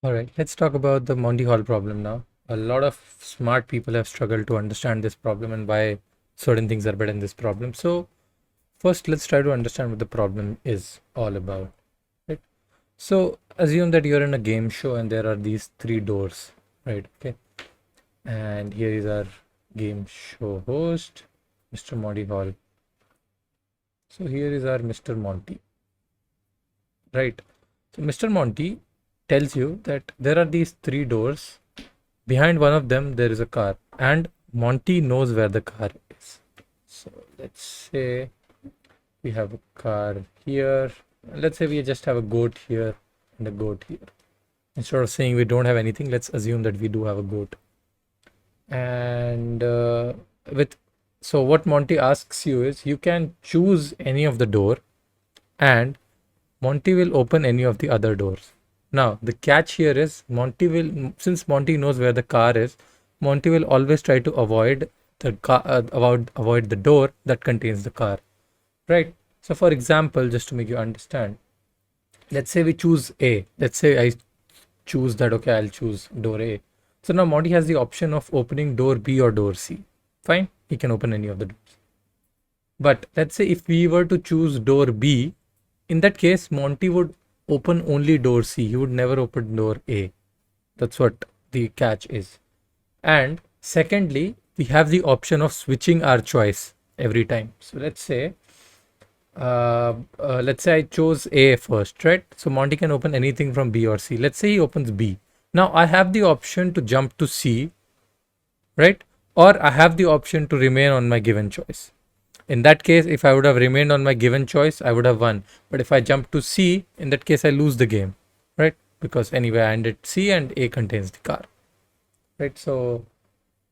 All right, let's talk about the Monty Hall problem now. A lot of smart people have struggled to understand this problem and why certain things are better in this problem. So, first, let's try to understand what the problem is all about. Right? So, assume that you're in a game show and there are these three doors, right? Okay. And here is our game show host, Mr. Monty Hall. So, here is our Mr. Monty, right? So, Mr. Monty tells you that there are these three doors. Behind one of them, there is a car, and Monty knows where the car is. So let's say we have a car here. Let's say we just have a goat here and a goat here. Instead of saying we don't have anything, let's assume that we do have a goat. And with so what Monty asks you is you can choose any of the door, and Monty will open any of the other doors. Now, the catch here is since Monty knows where the car is, Monty will always try to avoid the car, avoid the door that contains the car, right? So, for example, just to make you understand, let's say we choose A. Let's say I choose that, okay, I'll choose door A. So now Monty has the option of opening door B or door C. Fine, he can open any of the doors. But let's say if we were to choose door B, in that case, Monty would open only door C. He would never open door A. That's what the catch is. And secondly, we have the option of switching our choice every time. So let's say I chose A first, right? So Monty can open anything from B or C. Let's say he opens B. Now I have the option to jump to C, right? Or I have the option to remain on my given choice. In that case, if I would have remained on my given choice, I would have won. But if I jump to C, in that case, I lose the game, right? Because anyway, I ended C and A contains the car, right? So,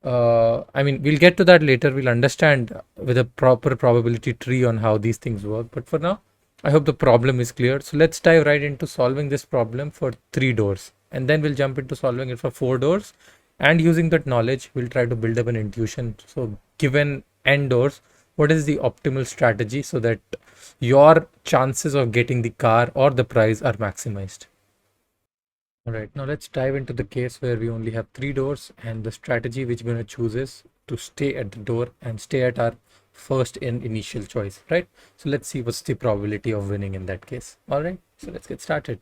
I mean, we'll get to that later. We'll understand with a proper probability tree on how these things work. But for now, I hope the problem is clear. So let's dive right into solving this problem for three doors. And then we'll jump into solving it for four doors. And using that knowledge, we'll try to build up an intuition. So given n doors, what is the optimal strategy so that your chances of getting the car or the prize are maximized? All right, now let's dive into the case where we only have three doors, and the strategy which we're going to choose is to stay at the door and stay at our first initial choice, right? So let's see what's the probability of winning in that case. All right, so let's get started.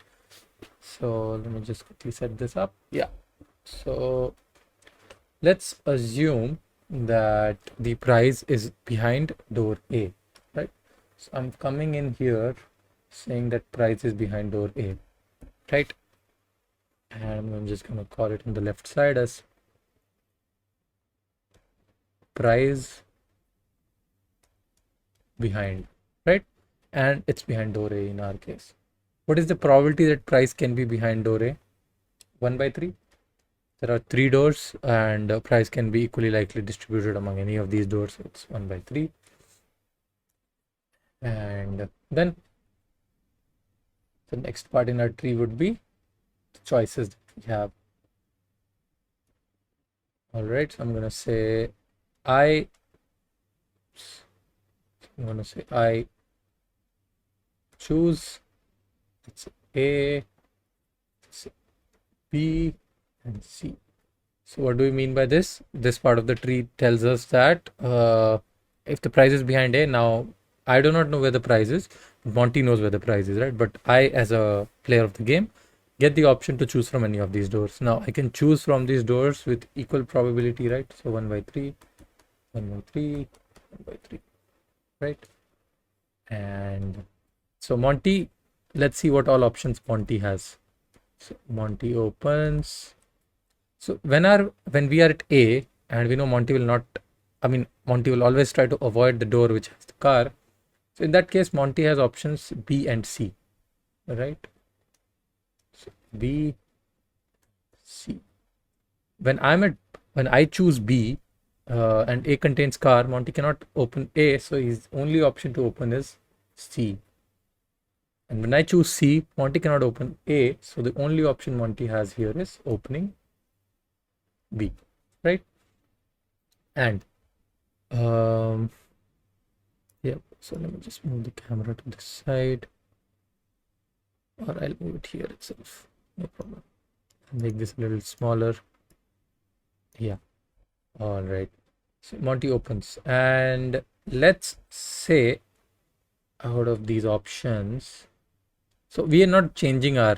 So let me just quickly set this up. Yeah, so let's assume that the prize is behind door A, right? So I'm coming in here saying that prize is behind door A, right? And I'm just going to call it on the left side as prize behind, right? And it's behind door A in our case. What is the probability that prize can be behind door A? 1 by 3. There are three doors and price can be equally likely distributed among any of these doors. So it's 1 by 3. And then the next part in our tree would be the choices that we have. All right, so I'm going to say I choose, let's say A, B, and C. So what do we mean by this? This part of the tree tells us that if the prize is behind A, now I do not know where the prize is. Monty knows where the prize is, right? But I, as a player of the game, get the option to choose from any of these doors. Now I can choose from these doors with equal probability, right? So 1 by 3, 1 by 3, 1 by 3, right? And so Monty, let's see what all options Monty has. So Monty opens. So when we are at A and we know Monty will not, I mean Monty will always try to avoid the door which has the car. So in that case, Monty has options B and C, right? So B, C. When I choose B and A contains car, Monty cannot open A, so his only option to open is C. And when I choose C, Monty cannot open A, so the only option Monty has here is opening B, right? And yeah, so let me just move the camera to this side, or I'll move it here itself, no problem. make this a little smaller. Yeah. All right. So Monty opens, and let's say out of these options, so we are not changing our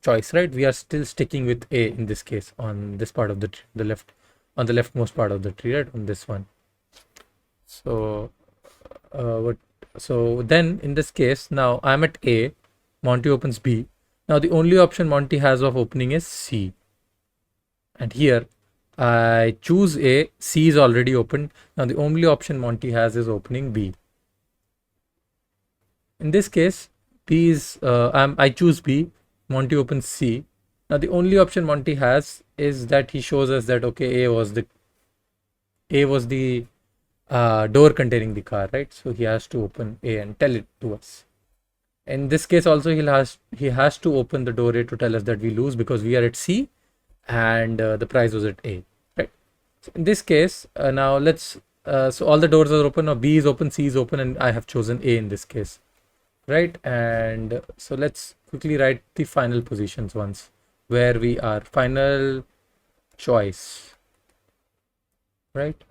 choice, right? We are still sticking with A in this case on this part of the the left, on the leftmost part of the tree, right? On this one. So what? So then in this case, now I'm at A, Monty opens B. Now the only option Monty has of opening is C, and here I choose A. C is already opened. Now the only option Monty has is opening B. In this case, B is I choose B. Monty opens C. Now the only option Monty has is that he shows us that okay, A was the door containing the car, right? So he has to open A and tell it to us. In this case, also he has to open the door A to tell us that we lose because we are at C and the price was at A, right? So in this case, now let's so all the doors are open. Now B is open, C is open, and I have chosen A in this case, right? And so let's quickly write the final positions once, where we are final choice, right?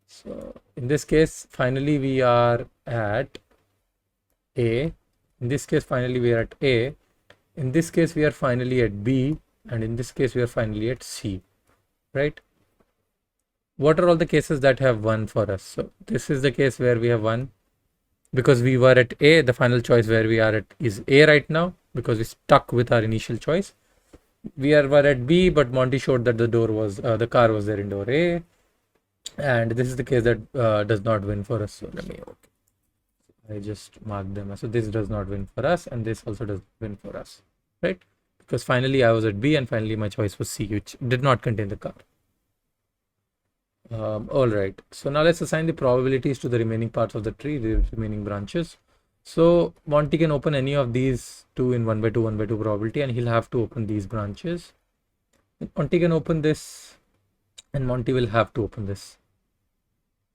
So in this case, finally we are at A. In this case, finally we are at A. In this case, we are finally at B, and in this case, we are finally at C, right? What are all the cases that have 1 for us? So this is the case where we have 1 because we were at A. The final choice where we are at is A right now because we stuck with our initial choice. Were at B, but Monty showed that the car was there in door A, and this is the case that does not win for us. So let me I just mark them. So this does not win for us, and this also does win for us, right? Because finally I was at B, and finally my choice was C, which did not contain the car. All right. So now let's assign the probabilities to the remaining parts of the tree, the remaining branches. So Monty can open any of these two in 1 by 2 probability, and he'll have to open these branches. Monty can open this, and Monty will have to open this,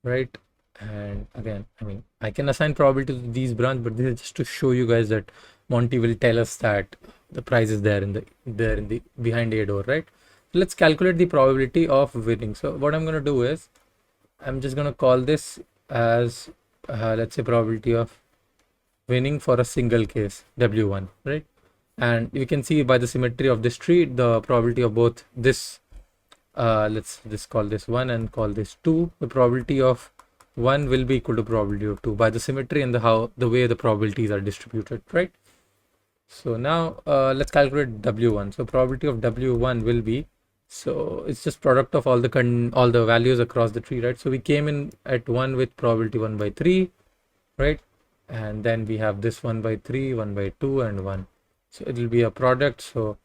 right? And again, I mean, I can assign probability to these branch, but this is just to show you guys that Monty will tell us that the prize is there in the behind A door, right? So let's calculate the probability of winning. So what I'm going to do is I'm just going to call this as let's say probability of winning for a single case W1, right? And you can see by the symmetry of this tree, the probability of both this let's just call this 1 and call this 2. The probability of 1 will be equal to probability of 2 by the symmetry and the way the probabilities are distributed, right? So now let's calculate W1. So probability of W1 will be, so it's just product of all the values across the tree, right? So we came in at 1 with probability 1 by 3, right? And then we have this 1 by 3, 1 by 2, and 1. So it will be a product. So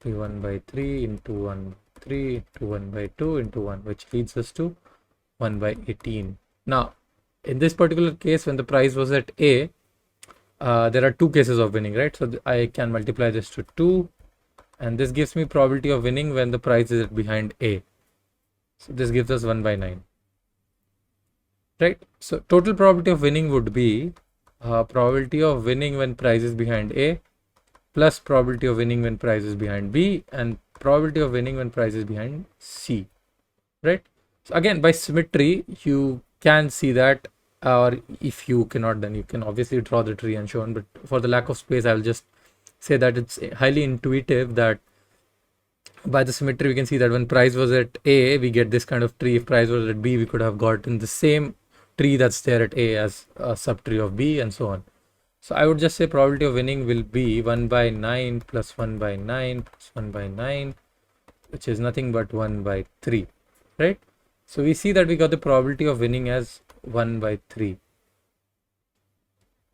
1 by 3 into 1 3 into 1 by 2 into 1, which leads us to 1 by 18. Now, in this particular case, when the price was at A, there are two cases of winning, right? So I can multiply this to 2, and this gives me probability of winning when the price is behind A. So this gives us 1 by 9, right? So total probability of winning would be probability of winning when price is behind A plus probability of winning when price is behind B and probability of winning when price is behind C, right? So again, by symmetry, you can see that, or if you cannot, then you can obviously draw the tree and show on, but for the lack of space, I will just say that it's highly intuitive that by the symmetry, we can see that when price was at A, we get this kind of tree. If price was at B, we could have gotten the same tree that's there at A as a subtree of B and so on. So I would just say probability of winning will be 1 by 9 plus 1 by 9 plus 1 by 9, which is nothing but 1 by 3, right? So we see that we got the probability of winning as 1 by 3,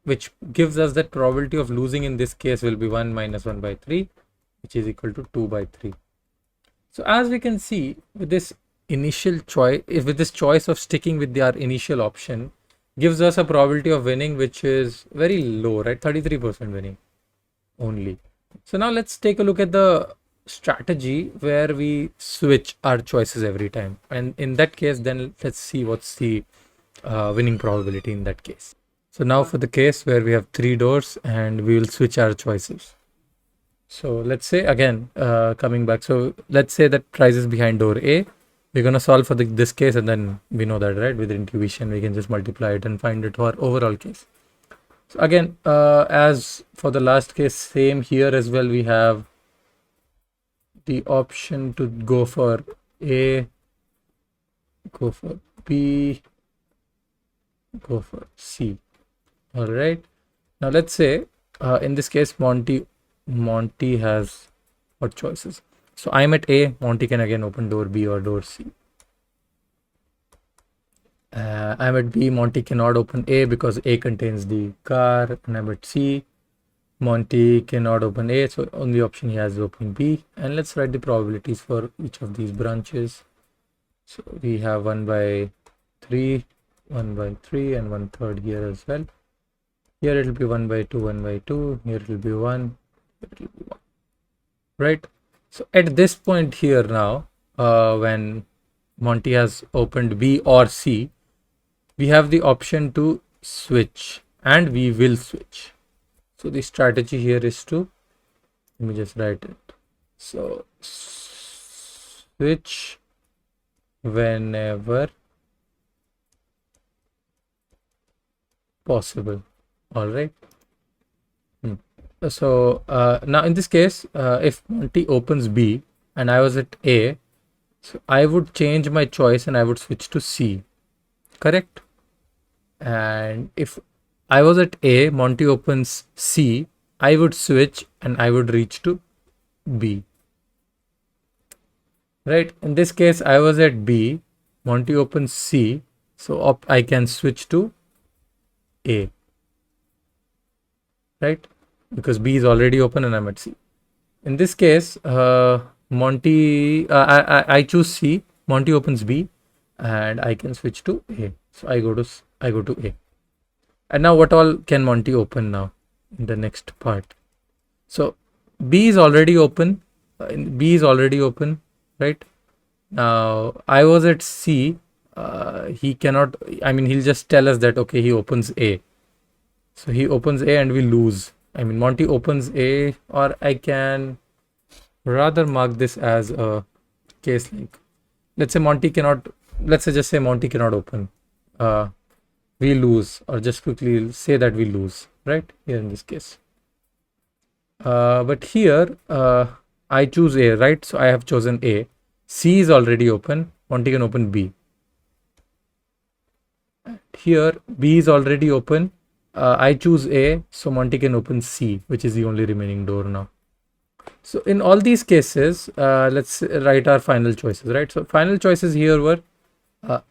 which gives us that probability of losing in this case will be 1 minus 1 by 3, which is equal to 2 by 3. So as we can see with this initial choice, with this choice of sticking with our initial option, gives us a probability of winning which is very low, right? 33% winning only. So now let's take a look at the strategy where we switch our choices every time, and in that case, then let's see what's the winning probability in that case. So now for the case where we have 3 doors and we will switch our choices. So let's say again, coming back. So let's say that price is behind door A. We're gonna solve for this case, and then we know that, right? With intuition, we can just multiply it and find it for overall case. So again, as for the last case, same here as well. We have the option to go for A, go for B, go for C. All right. Now let's say in this case, Monty has what choices? So I'm at A. Monty can again open door B or door C. I'm at B. Monty cannot open A because A contains the car, and I'm at C. Monty cannot open A, so only option he has is opening B. And let's write the probabilities for each of these branches. So we have 1 by 3, 1 by 3, and 1/3 here as well. Here it will be 1 by 2, 1 by 2. Here it will be 1. Here it will be 1. Right? So at this point here now, when Monty has opened B or C, we have the option to switch, and we will switch. So the strategy here is to, let me just write it. So switch whenever possible. All right. So now in this case, if Monty opens B and I was at A, so I would change my choice and I would switch to C. Correct? And if I was at A, Monty opens C, I would switch and I would reach to B. Right? In this case, I was at B, Monty opens C, so I can switch to A. Right? Because B is already open and I'm at C. In this case, Monty, I choose C, Monty opens B, and I can switch to A. So I go to A. And now what all can Monty open now in the next part? So B is already open. B is already open, right? Now I was at C. He cannot, I mean, he'll just tell us that, okay, he opens A. So he opens A and we lose. I mean, Monty opens A, or I can rather mark this as a case like, let's say Monty cannot, let's say just say Monty cannot open. We lose, or just quickly say that we lose, right? Here in this case. But here, I choose A, right? So I have chosen A. C is already open. Monty can open B. Here, B is already open. I choose A, so Monty can open C, which is the only remaining door now. So in all these cases, let's write our final choices, right? So final choices here were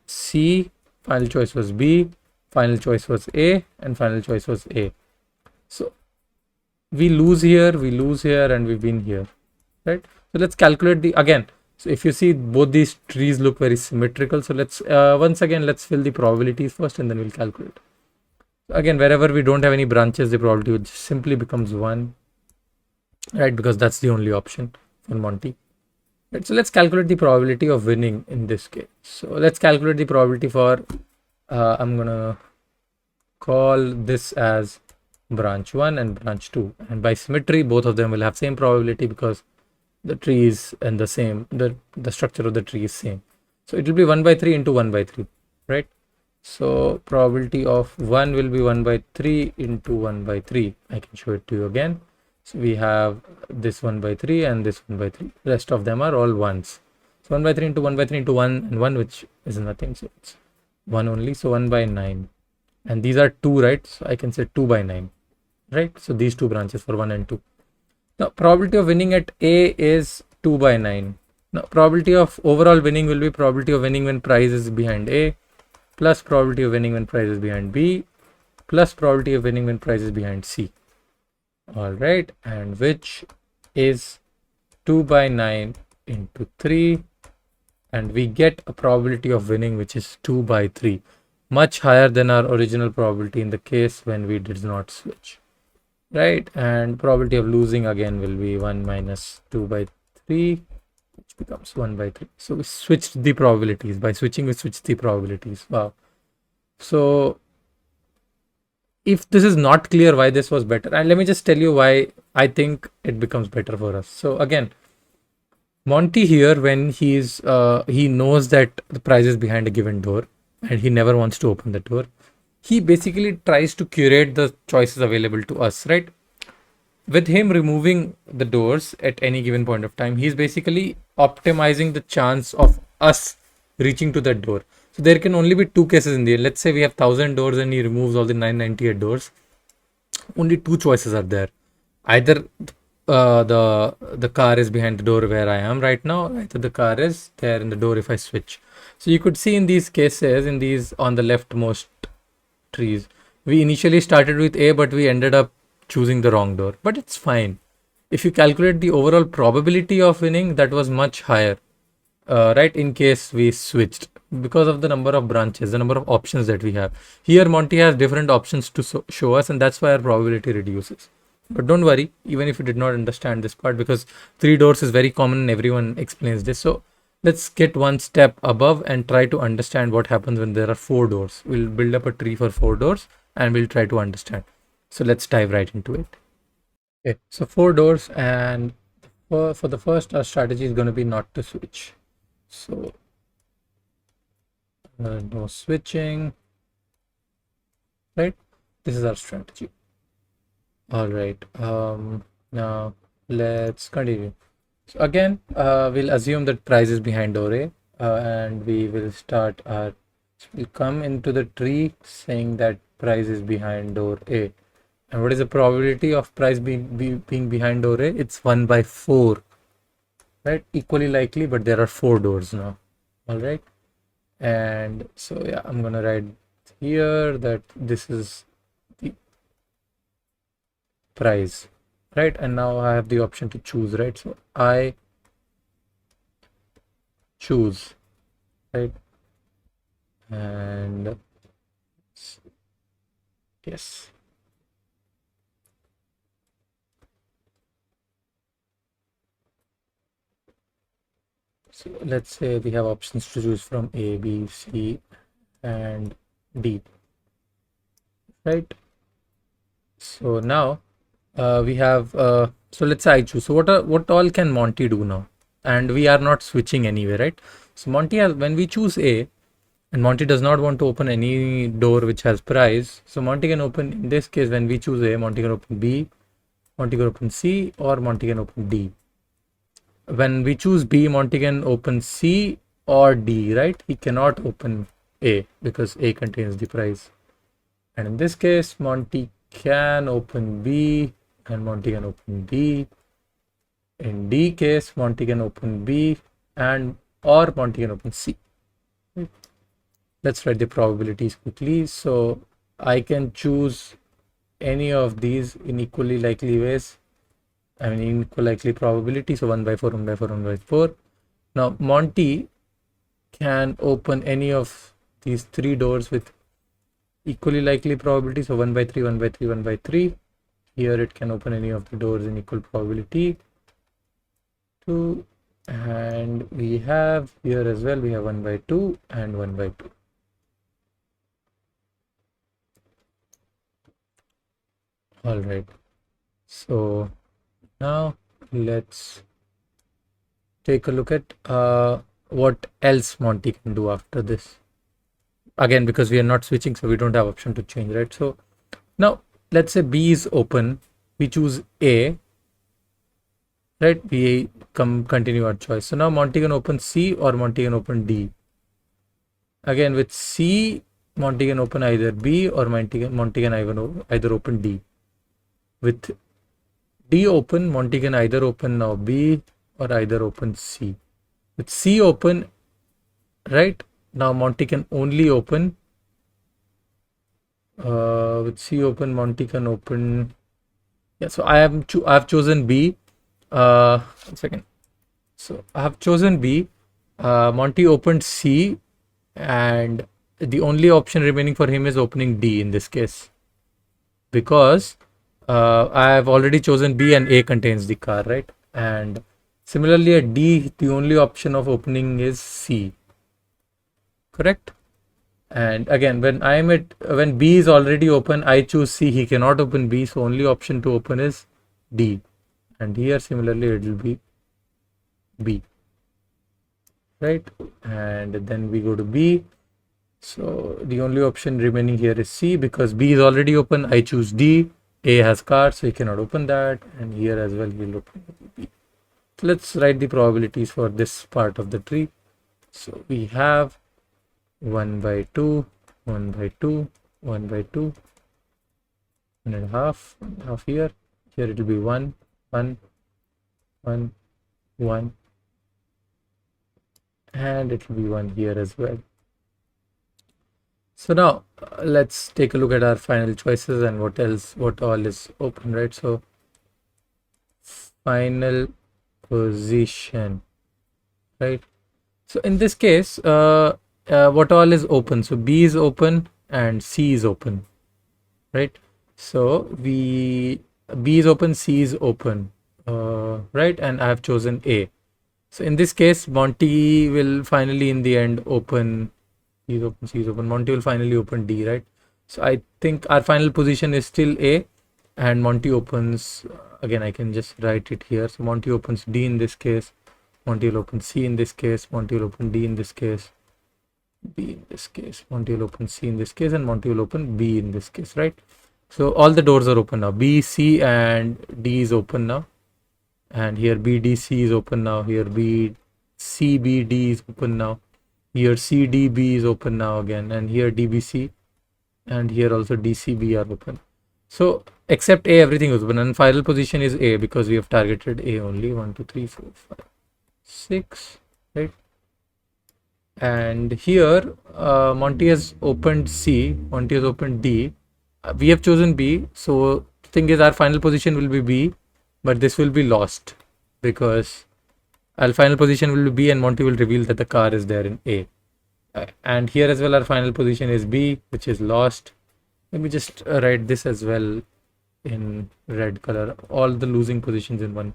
C, final choice was B, final choice was A, and final choice was A. So we lose here, and we win here, right? So let's calculate the, again, so if you see both these trees look very symmetrical. So let's, once again, let's fill the probabilities first and then we'll calculate. Again, wherever we don't have any branches, the probability simply becomes 1, right? Because that's the only option for Monty. Right, so let's calculate the probability of winning in this case. So let's calculate the probability for, I'm gonna call this as branch 1 and branch 2. And by symmetry, both of them will have same probability because the tree is and the same, the structure of the tree is same. So it will be 1 by 3 into 1 by 3, right? So probability of 1 will be 1 by 3 into 1 by 3. I can show it to you again. So we have this 1 by 3 and this 1 by 3. Rest of them are all 1s. So 1 by 3 into 1 by 3 into 1 and 1, which is nothing. So it's 1 only. So 1 by 9. And these are 2, right? So I can say 2 by 9, right? So these two branches for 1 and 2. Now probability of winning at A is 2 by 9. Now probability of overall winning will be probability of winning when price is behind A, plus probability of winning when price is behind B, plus probability of winning when price is behind C. All right, and which is 2 by 9 into 3, and we get a probability of winning which is 2 by 3, much higher than our original probability in the case when we did not switch, right? And probability of losing again will be 1 minus 2 by 3, which becomes 1 by 3. So we switched the probabilities. By switching, we switched the probabilities. Wow. So if this is not clear why this was better, and let me just tell you why I think it becomes better for us. So again, Monty here, when he knows that the prize is behind a given door and he never wants to open the door, he basically tries to curate the choices available to us, right? With him removing the doors at any given point of time, he's basically optimizing the chance of us reaching to that door. So there can only be two cases in the end. Let's say we have 1,000 doors and he removes all the 998 doors. Only two choices are there. Either the car is behind the door where I am right now, either the car is there in the door if I switch. So you could see in these cases, in these on the leftmost trees, we initially started with A, but we ended up choosing the wrong door. But it's fine. If you calculate the overall probability of winning, that was much higher, right? In case we switched, because of the number of branches, the number of options that we have. Here, Monty has different options to show us, and that's why our probability reduces. But don't worry, even if you did not understand this part, because three doors is very common and everyone explains this. So let's get one step above and try to understand what happens when there are four doors. We'll build up a tree for four doors and we'll try to understand. So let's dive right into it. Okay, so four doors, and for the first, our strategy is going to be not to switch. So no switching, right? This is our strategy. All right. Now let's continue. So again, we'll assume that prize is behind door A, and we will start our. So we'll come into the tree saying that prize is behind door A. And what is the probability of prize being behind door A? It's 1/4, right? Equally likely, but there are four doors now. All right. And so yeah, I'm gonna write here that this is the prize, right? And now I have the option to choose, right? So I choose, right? And yes. So let's say we have options to choose from A, B, C, and D, right? So now we have, so let's say I choose. So what all can Monty do now? And we are not switching anywhere, right? So Monty has, when we choose A, and Monty does not want to open any door which has prize, so Monty can open, in this case, when we choose A, Monty can open B, Monty can open C, or Monty can open D. When we choose B, Monty can open C or D, right? He cannot open A because A contains the prize. And in this case, Monty can open B and Monty can open D. In D case, Monty can open B or Monty can open C. Let's write the probabilities quickly. So I can choose any of these in equally likely ways. I mean, in equal likely probability. So 1/4, 1/4, 1/4. Now Monty can open any of these three doors with equally likely probability. So 1/3, 1/3, 1/3. Here it can open any of the doors in equal probability. 2, and we have here as well, we have 1/2 and 1/2. All right. So now let's take a look at what else Monty can do after this. Again, because we are not switching, so we don't have option to change, right? So now let's say B is open, we choose A, right? We continue our choice. So now Monty can open C or Monty can open D. Again, with C, Monty can open either B or Monty can either open D. With D open, Monty can either open now B or either open C. With C open, right, now Monty can only open, with C open, Monty can open, yeah, so I have chosen B, 1 second. So I have chosen B, Monty opened C, and the only option remaining for him is opening D in this case, because I have already chosen B and A contains the car, right? And similarly at D, the only option of opening is C, correct? And again, when B is already open, I choose C. He cannot open B, so only option to open is D. And here similarly it will be B, right? And then we go to B. So the only option remaining here is C, because B is already open. I choose D. A has card, so he cannot open that. And here as well, he'll open B. So let's write the probabilities for this part of the tree. So we have 1 by 2, 1 by 2, 1 by 2, 1.5 here. Here it will be 1, 1, 1, 1, and it will be 1 here as well. So now let's take a look at our final choices and what all is open, right? So final position, right? So in this case, what all is open? So B is open and C is open, right? So B is open, C is open, right? And I have chosen A. So in this case, Monty will finally in the end open. He's open, C is open. Monty will finally open D, right? So I think our final position is still A, and Monty opens, again, I can just write it here. So Monty opens D in this case, Monty will open C in this case, Monty will open D in this case, B in this case, Monty will open C in this case, and Monty will open B in this case, right? So all the doors are open now. B, C, and D is open now. And here B, D, C is open now. Here B, C, B, D is open now. Here C, D, B is open now again. And here D, B, C. And here also D, C, B are open. So except A, everything is open. And final position is A, because we have targeted A only. 1, 2, 3, 4, 5, 6, right? And here Monty has opened C, Monty has opened D. We have chosen B. So the thing is, our final position will be B, but this will be lost because our final position will be B and Monty will reveal that the car is there in A. And here as well, our final position is B, which is lost. Let me just write this as well in red color, all the losing positions in one.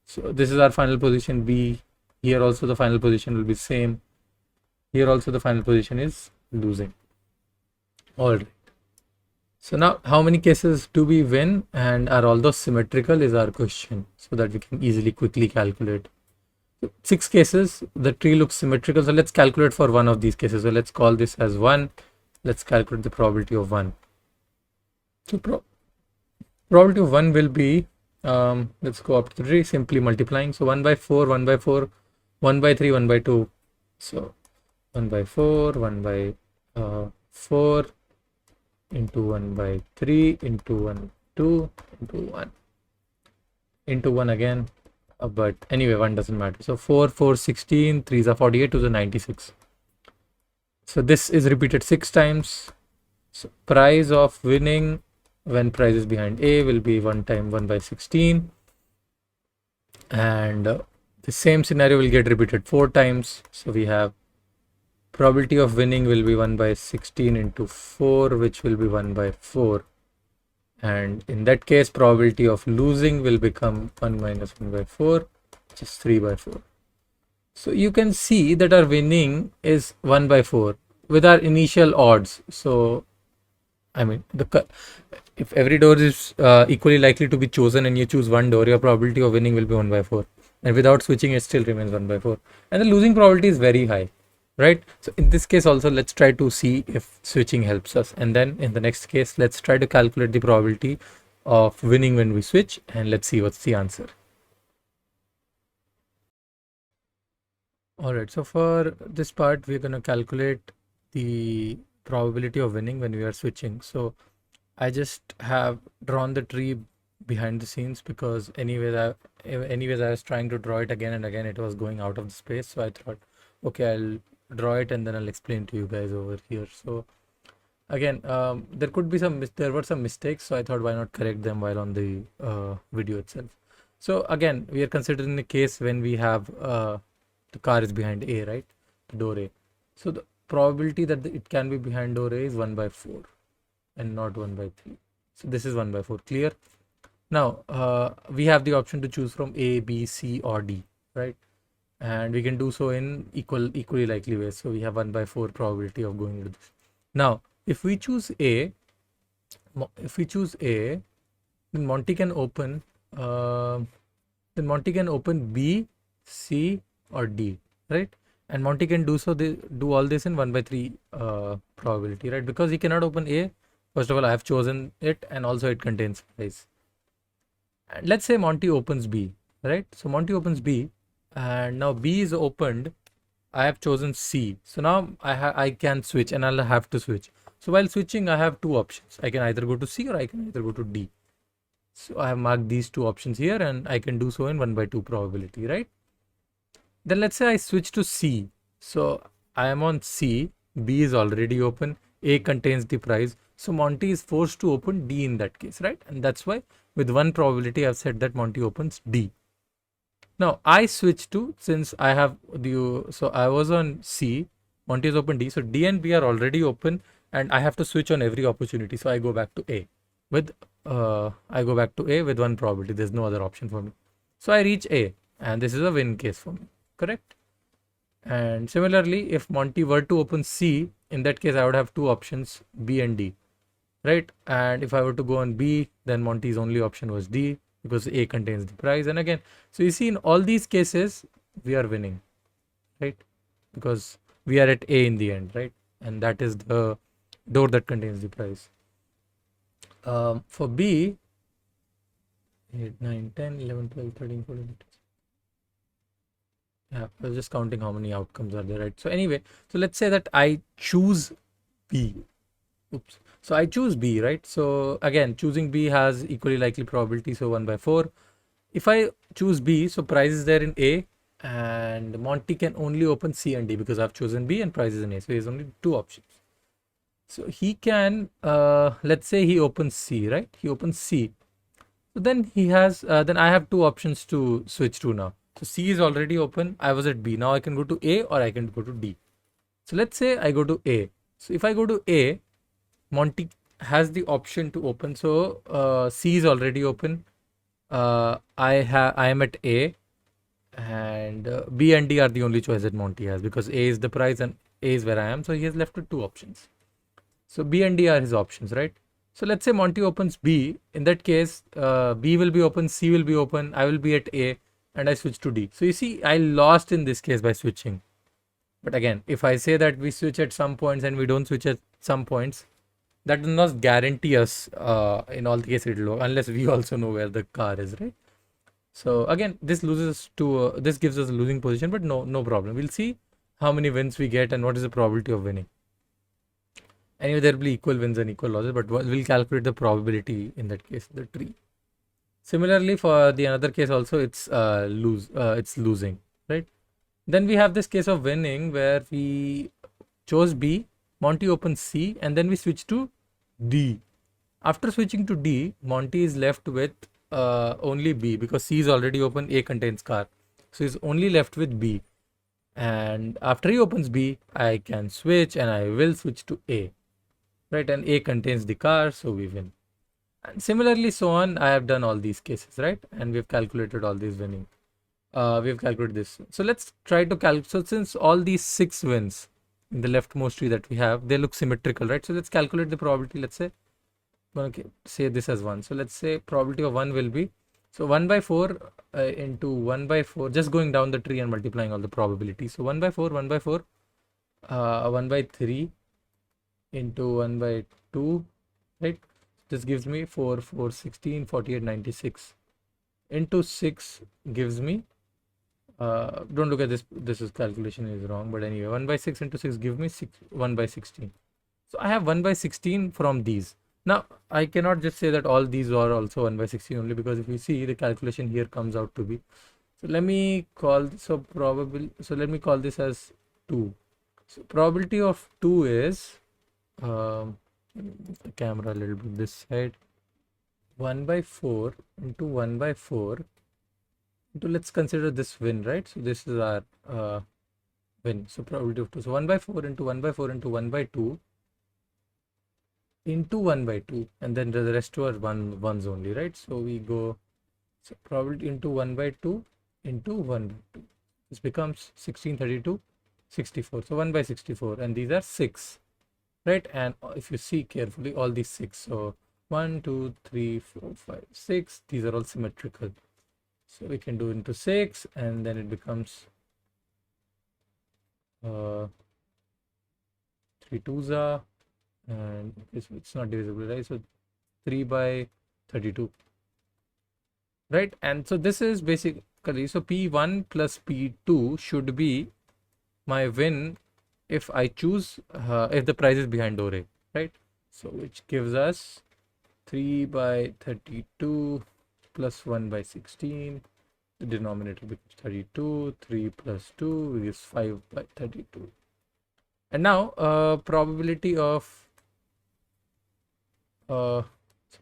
So this is our final position B. Here also the final position will be same. Here also the final position is losing. All right. So now how many cases do we win, and are all those symmetrical is our question, so that we can easily quickly calculate. 6 cases, the tree looks symmetrical. So let's calculate for one of these cases. So let's call this as 1. Let's calculate the probability of 1. So probability of 1 will be, let's go up to the tree, simply multiplying. So 1 by 4, 1 by 4, 1 by 3, 1 by 2. So 1 by 4, 1 by 4 into 1 by 3 into 1, 2 into 1 into 1 again. But anyway, 1 doesn't matter. So 4, 4, 16, 3s are 48, 2s are 96. So this is repeated 6 times. So price of winning when price is behind A will be 1 time 1 by 16. And the same scenario will get repeated 4 times. So we have probability of winning will be 1 by 16 into 4, which will be 1 by 4. And in that case, probability of losing will become 1 minus 1 by 4, which is 3 by 4. So you can see that our winning is 1 by 4 with our initial odds. So, I mean, if every door is equally likely to be chosen and you choose one door, your probability of winning will be 1 by 4. And without switching, it still remains 1 by 4. And the losing probability is very high, right? So in this case also, let's try to see if switching helps us. And then in the next case, let's try to calculate the probability of winning when we switch, and let's see what's the answer. All right, so for this part, we're going to calculate the probability of winning when we are switching. So I just have drawn the tree behind the scenes because anyways I was trying to draw it again and again. It was going out of the space. So I thought, okay, I'll draw it and then I'll explain to you guys over here. So again, there were some mistakes. So I thought, why not correct them while on the video itself. So again, we are considering the case when we have the car is behind A, right? The door A. So the probability that it can be behind door A is 1 by 4 and not 1 by 3. So this is 1 by 4. Clear? Now we have the option to choose from A, B, C or D, right? And we can do so in equally likely ways. So we have 1 by 4 probability of going into this. Now, if we choose A, then Monty can open B, C, or D, right? And Monty can do all this in 1 by 3 probability, right? Because he cannot open A. First of all, I have chosen it, and also it contains price. And let's say Monty opens B, right? So Monty opens B, and now B is opened. I have chosen C. So now I can switch, and I'll have to switch. So while switching, I have two options. I can either go to C or I can either go to D. So I have marked these two options here, and I can do so in 1 by 2 probability, right? Then let's say I switch to C. So I am on C, B is already open, A contains the price. So Monty is forced to open D in that case, right? And that's why with one probability I've said that Monty opens D. Now I switch to, since I have so I was on C, Monty is open D. So D and B are already open, and I have to switch on every opportunity. So I go back to A with one probability. There's no other option for me. So I reach A, and this is a win case for me. Correct? And similarly, if Monty were to open C, in that case I would have two options, B and D, right? And if I were to go on B, then Monty's only option was D, because A contains the price. And again, so you see, in all these cases we are winning, right? Because we are at A in the end, right? And that is the door that contains the price. For B, 8, 9, 10, 11, 12, 13, 14, yeah, I was just counting how many outcomes are there, right? So anyway, so let's say that I choose B. Oops. So I choose B, right? So again, choosing B has equally likely probability, so 1 by 4. If I choose B, so price is there in A, and Monty can only open C and D because I've chosen B and price is in A. So he has only two options. So he can, let's say he opens C, right? He opens C. So then he has, then I have two options to switch to now. So C is already open. I was at B. Now I can go to A or I can go to D. So let's say I go to A. So if I go to A, Monty has the option to open. So C is already open. I am at A, and B and D are the only choice that Monty has, because A is the price and A is where I am. So he has left with two options. So B and D are his options, right? So let's say Monty opens B. In that case, B will be open, C will be open, I will be at A, and I switch to D. So you see, I lost in this case by switching. But again, if I say that we switch at some points and we don't switch at some points, that does not guarantee us in all the cases it will work, unless we also know where the car is, right? So again, this gives us a losing position, but no problem. We'll see how many wins we get and what is the probability of winning. Anyway, there will be equal wins and equal losses, but we'll calculate the probability in that case, the tree. Similarly, for the another case also, it's losing, right? Then we have this case of winning where we chose B, Monty opens C, and then we switch to D. After switching to D, Monty is left with only B, because C is already open, A contains car. So he's only left with B. And after he opens B, I can switch, and I will switch to A, right? And A contains the car, so we win. And similarly, so on, I have done all these cases, right? And we've calculated all these winning. We've calculated this. So let's try to calculate. So since all these 6 wins in the leftmost tree that we have, they look symmetrical, right? So let's calculate the probability. Let's say, okay, say this as 1. So let's say probability of 1 will be, so 1 by 4 into 1 by 4, just going down the tree and multiplying all the probabilities. So 1 by 4, 1 by 4, 1 by 3 into 1 by 2, right? This gives me 4, 4, 16, 48, 96. Into 6 gives me, don't look at this, calculation is wrong, but anyway, 1 by 6 into 6 give me 1 by 16. So I have 1 by 16 from these. Now, I cannot just say that all these are also 1 by 16 only, because if you see, the calculation here comes out to be, so let me call, let me call this as 2. So probability of 2 is, the camera a little bit this side, 1 by 4 into 1 by 4 into, let's consider this win, right? So this is our win. So probability of 2. So 1 by 4 into 1 by 4 into 1 by 2 into 1 by 2, and then the rest are ones only, right? So we go, so probability into 1 by 2 into 1 by 2. This becomes 16, 32, 64. So 1 by 64, and these are 6. right? And if you see carefully, all these six, so 1 2 3 4 5 6, these are all symmetrical. So we can do into 6, and then it becomes 3 twos are, and it's not divisible, right? So 3 by 32, right? And so this is basically, so P1 plus P2 should be my win if I choose, if the price is behind door A, right? So which gives us 3 by 32 plus 1 by 16. The denominator becomes 32. 3 plus 2 is 5 by 32. And now probability of so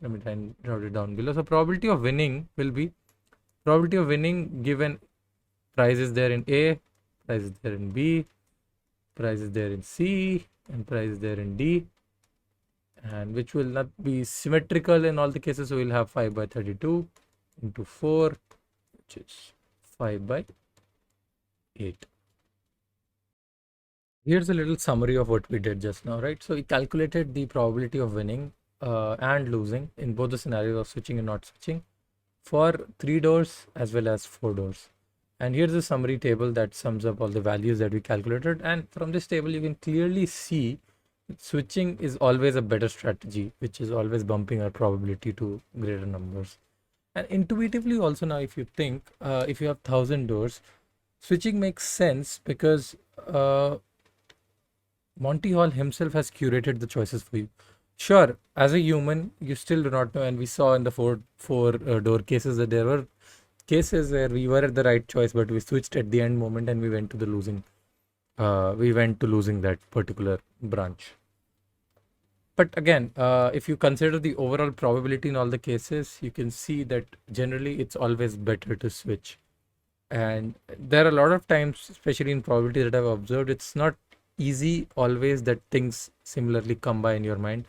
let me try and write it down below. So probability of winning will be probability of winning given price is there in A, price is there in B, price is there in C, and price is there in D, and which will not be symmetrical in all the cases. So we'll have 5 by 32 into 4, which is 5 by 8. Here's a little summary of what we did just now, right? So we calculated the probability of winning and losing in both the scenarios of switching and not switching for 3 doors as well as 4 doors. And here's a summary table that sums up all the values that we calculated. And from this table, you can clearly see that switching is always a better strategy, which is always bumping our probability to greater numbers. And intuitively also now, if you think, if you have 1000 doors, switching makes sense because Monty Hall himself has curated the choices for you. Sure, as a human, you still do not know, and we saw in the four door cases that there were cases where we were at the right choice, but we switched at the end moment and we went to the losing. We went to losing that particular branch. But again, if you consider the overall probability in all the cases, you can see that generally it's always better to switch. And there are a lot of times, especially in probability that I've observed, it's not easy always that things similarly come by in your mind.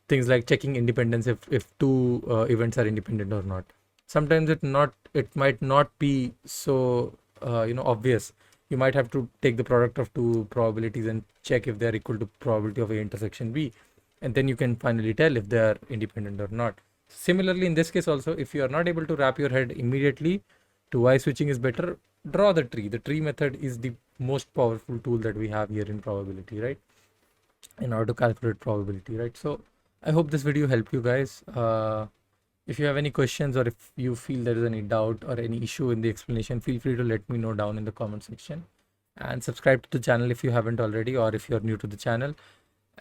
Things like checking independence, if two events are independent or not. Sometimes it might not be so obvious. You might have to take the product of two probabilities and check if they are equal to probability of A intersection B, and then you can finally tell if they are independent or not. Similarly, in this case also, if you are not able to wrap your head immediately to why switching is better, draw the tree. The tree method is the most powerful tool that we have here in probability, right? In order to calculate probability, right? So I hope this video helped you guys. If you have any questions, or if you feel there is any doubt or any issue in the explanation, feel free to let me know down in the comment section, and subscribe to the channel if you haven't already, or if you're new to the channel,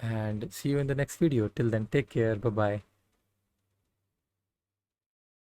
and see you in the next video. Till then, take care. Bye bye.